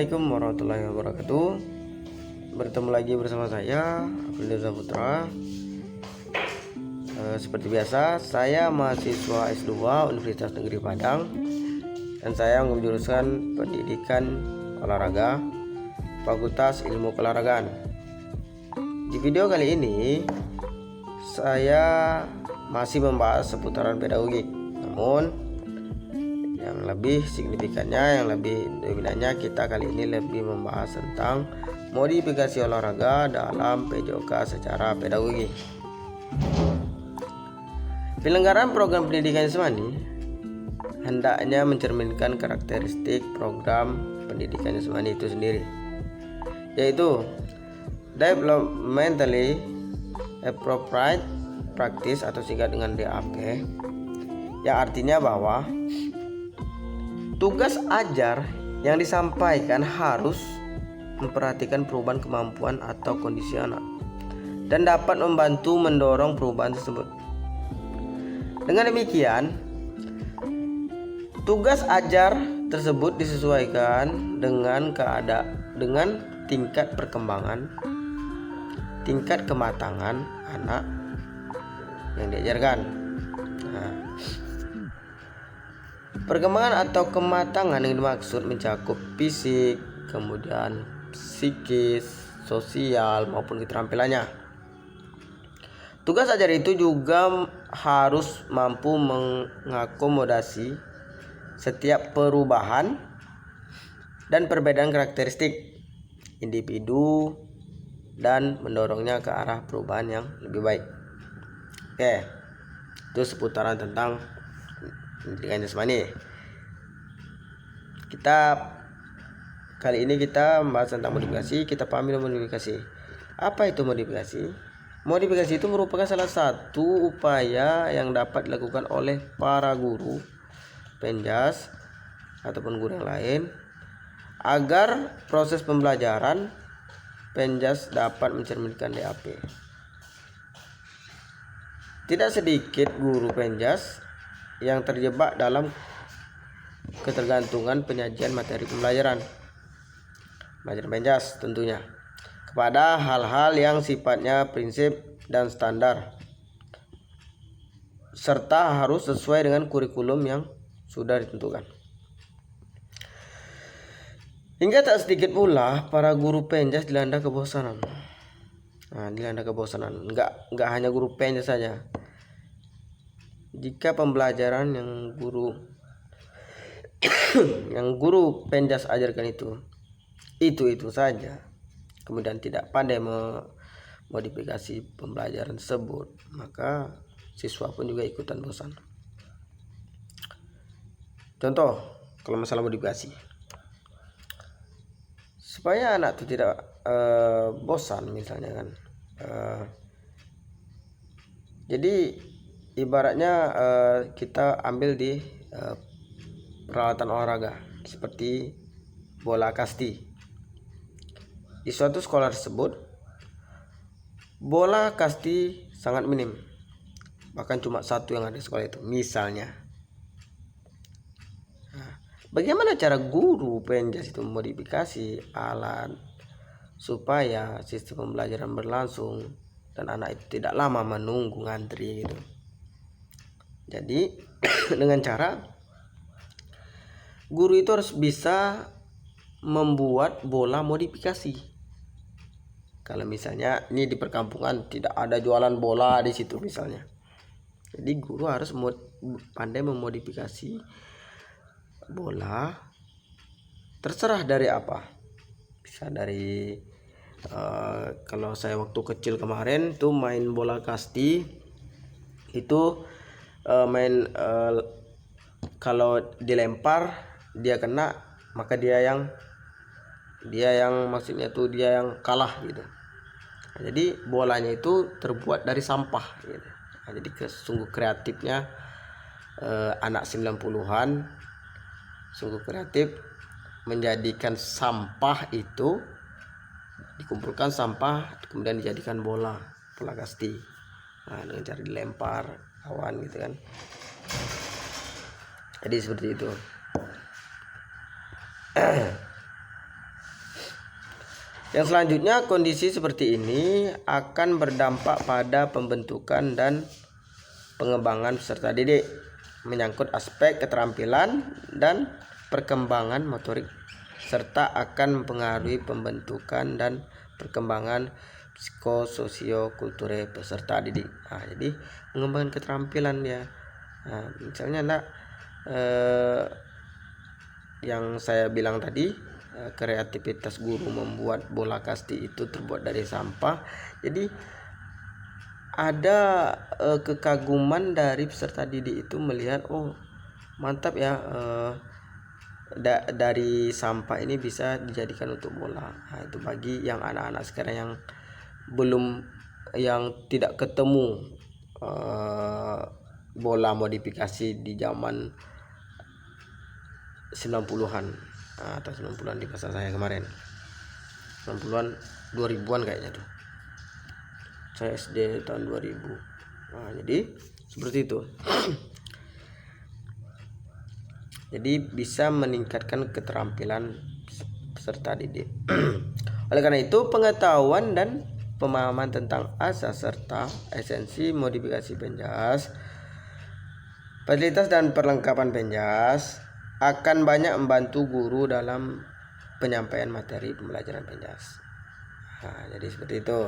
Assalamualaikum warahmatullahi wabarakatuh. Bertemu lagi bersama saya Abdul Putra. Seperti biasa, saya mahasiswa S2 Universitas Negeri Padang dan saya mengambil jurusan Pendidikan Olahraga Fakultas Ilmu Keolahragaan. Di video kali ini saya masih membahas seputaran pedagogik, namun yang lebih signifikannya, yang lebih dominannya, kita kali ini lebih membahas tentang modifikasi olahraga dalam PJOK secara pedagogik. Penyelenggaraan program pendidikan jasmani hendaknya mencerminkan karakteristik program pendidikan jasmani itu sendiri, yaitu developmentally appropriate practice atau singkat dengan DAP, yang artinya bahwa tugas ajar yang disampaikan harus memperhatikan perubahan kemampuan atau kondisi anak dan dapat membantu mendorong perubahan tersebut. Dengan demikian, tugas ajar tersebut disesuaikan dengan tingkat perkembangan, tingkat kematangan anak yang diajarkan. Perkembangan atau kematangan yang dimaksud mencakup fisik, kemudian psikis, sosial maupun keterampilannya. Tugas ajar itu juga harus mampu mengakomodasi setiap perubahan dan perbedaan karakteristik individu dan mendorongnya ke arah perubahan yang lebih baik. Oke, itu seputaran tentang pendidikan jasmani. Kali ini kita membahas tentang modifikasi. Kita pahami modifikasi. Apa itu modifikasi? Modifikasi itu merupakan salah satu upaya yang dapat dilakukan oleh para guru, penjas ataupun guru yang lain agar proses pembelajaran penjas dapat mencerminkan DAP. Tidak sedikit guru penjas yang terjebak dalam ketergantungan penyajian materi pembelajaran penjas tentunya kepada hal-hal yang sifatnya prinsip dan standar, serta harus sesuai dengan kurikulum yang sudah ditentukan. Hingga tak sedikit pula para guru penjas dilanda kebosanan. Enggak hanya guru penjas saja. Jika pembelajaran yang guru penjas ajarkan itu saja, kemudian tidak pandai memodifikasi pembelajaran tersebut, maka siswa pun juga ikutan bosan. Contoh, kalau masalah modifikasi, supaya anak itu tidak bosan misalnya kan, jadi ibaratnya kita ambil di peralatan olahraga seperti bola kasti. Di suatu sekolah tersebut, bola kasti sangat minim, bahkan cuma satu yang ada di sekolah itu misalnya. Bagaimana cara guru penjas itu memodifikasi alat supaya sistem pembelajaran berlangsung dan anak itu tidak lama menunggu ngantri gitu. Jadi dengan cara guru itu harus bisa membuat bola modifikasi. Kalau misalnya ini di perkampungan tidak ada jualan bola di situ misalnya, jadi guru harus pandai memodifikasi bola, terserah dari apa. Bisa dari kalau saya waktu kecil kemarin tuh main bola kasti itu kalau dilempar dia kena, maka dia yang maksudnya tuh dia yang kalah gitu. Jadi bolanya itu terbuat dari sampah gitu. Jadi sungguh kreatifnya anak 90-an, sungguh kreatif menjadikan sampah itu, dikumpulkan sampah kemudian dijadikan bola kasti. Dengan cara dilempar awan gitu kan. Jadi seperti itu. Yang selanjutnya, kondisi seperti ini akan berdampak pada pembentukan dan pengembangan peserta didik, menyangkut aspek keterampilan dan perkembangan motorik, serta akan mempengaruhi pembentukan dan perkembangan psikososio-kulturel peserta didik. Nah, jadi mengembangkan keterampilan ya. Nah, misalnya yang saya bilang tadi, kreativitas guru membuat bola kasti itu terbuat dari sampah. Jadi ada kekaguman dari peserta didik itu melihat, oh mantap ya, dari sampah ini bisa dijadikan untuk bola. Nah, itu bagi yang anak-anak sekarang yang tidak ketemu bola modifikasi di zaman 90-an atau 90-an di masa saya kemarin, 90-an 2000-an kayaknya tuh, saya SD tahun 2000. Nah, jadi seperti itu. Jadi bisa meningkatkan keterampilan peserta didik. Oleh karena itu, pengetahuan dan pemahaman tentang asas serta esensi modifikasi penjas, fasilitas dan perlengkapan penjas akan banyak membantu guru dalam penyampaian materi pembelajaran penjas. Nah, jadi seperti itu.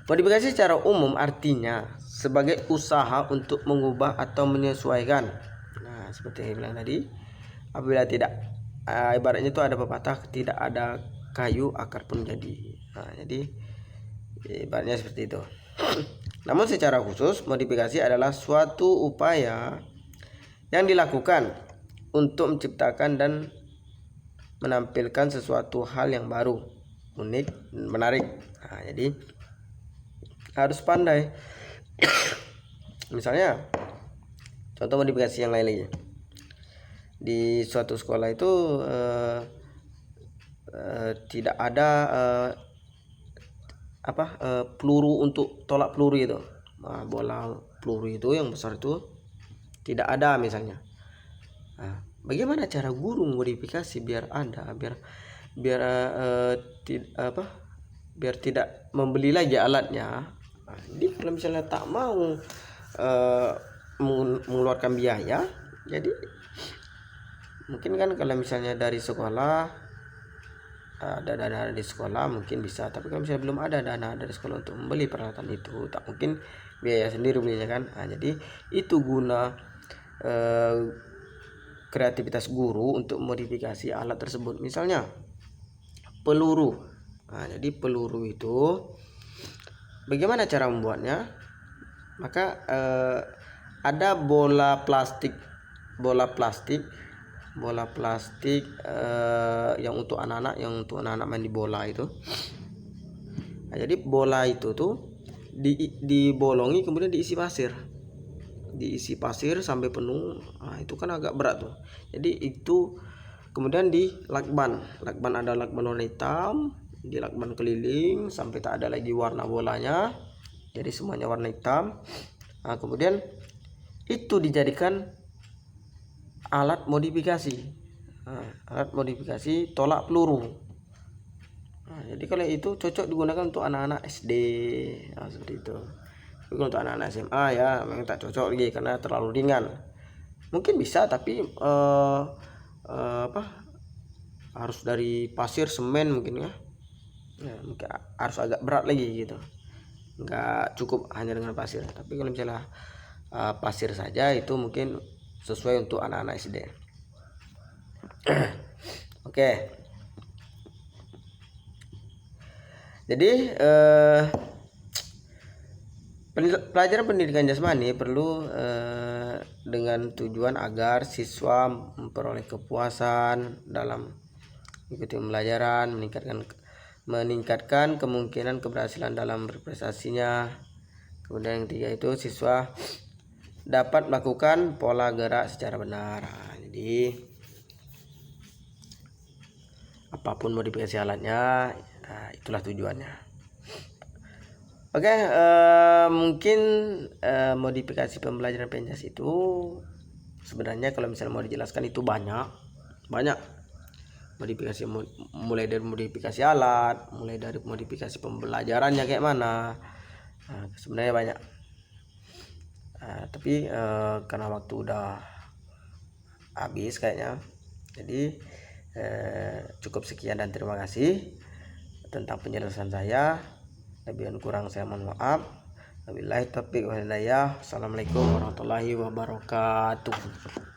Modifikasi secara umum artinya sebagai usaha untuk mengubah atau menyesuaikan. Nah, seperti yang bilang tadi, apabila tidak, ibaratnya itu ada pepatah, tidak ada kayu akar pun jadi. Nah, jadi ibaratnya seperti itu. Namun secara khusus, modifikasi adalah suatu upaya yang dilakukan untuk menciptakan dan menampilkan sesuatu hal yang baru, unik, menarik. Nah, jadi harus pandai. Misalnya contoh modifikasi yang lain lagi. Di suatu sekolah itu tidak ada peluru untuk tolak peluru itu. Nah, bola peluru itu yang besar itu tidak ada misalnya. Nah, bagaimana cara guru modifikasi biar ada, biar tidak membeli lagi alatnya. Nah, jadi kalau misalnya tak mau mengeluarkan biaya, jadi mungkin kan kalau misalnya dari sekolah ada dana di sekolah mungkin bisa, tapi kalau misalnya belum ada dana dari sekolah untuk membeli peralatan itu, tak mungkin biaya sendiri belinya kan. Nah, jadi itu guna kreativitas guru untuk modifikasi alat tersebut. Misalnya peluru. Nah, jadi peluru itu bagaimana cara membuatnya? Maka ada bola plastik yang untuk anak-anak main di bola itu. Nah, jadi bola itu tuh dibolongi kemudian diisi pasir sampai penuh. Nah, itu kan agak berat tuh. Jadi itu kemudian di lakban ada lakban warna hitam, di lakban keliling sampai tak ada lagi warna bolanya, jadi semuanya warna hitam. Nah, kemudian itu dijadikan alat modifikasi. Nah, alat modifikasi tolak peluru. Nah, jadi kalau itu cocok digunakan untuk anak-anak SD. Nah, seperti itu. Tapi untuk anak-anak SMA ya memang tak cocok lagi karena terlalu ringan. Mungkin bisa, tapi harus dari pasir semen mungkin ya. Mungkin harus agak berat lagi gitu. Nggak cukup hanya dengan pasir. Tapi kalau misalnya pasir saja itu mungkin sesuai untuk anak-anak SD. Oke. Jadi pelajaran pendidikan jasmani perlu dengan tujuan agar siswa memperoleh kepuasan dalam mengikuti pembelajaran, meningkatkan kemungkinan keberhasilan dalam berprestasinya. Kemudian yang ketiga itu siswa dapat melakukan pola gerak secara benar. Nah, jadi apapun modifikasi alatnya, itulah tujuannya. Oke, mungkin modifikasi pembelajaran penjas itu sebenarnya kalau misalnya mau dijelaskan itu banyak. mulai dari modifikasi alat, mulai dari modifikasi pembelajarannya kayak mana. Sebenarnya banyak. Tapi karena waktu udah habis kayaknya, jadi cukup sekian dan terima kasih tentang penjelasan saya. Lebih dan kurang saya mohon maaf. Wabillahi taufiq wal hidayah. Assalamualaikum warahmatullahi wabarakatuh.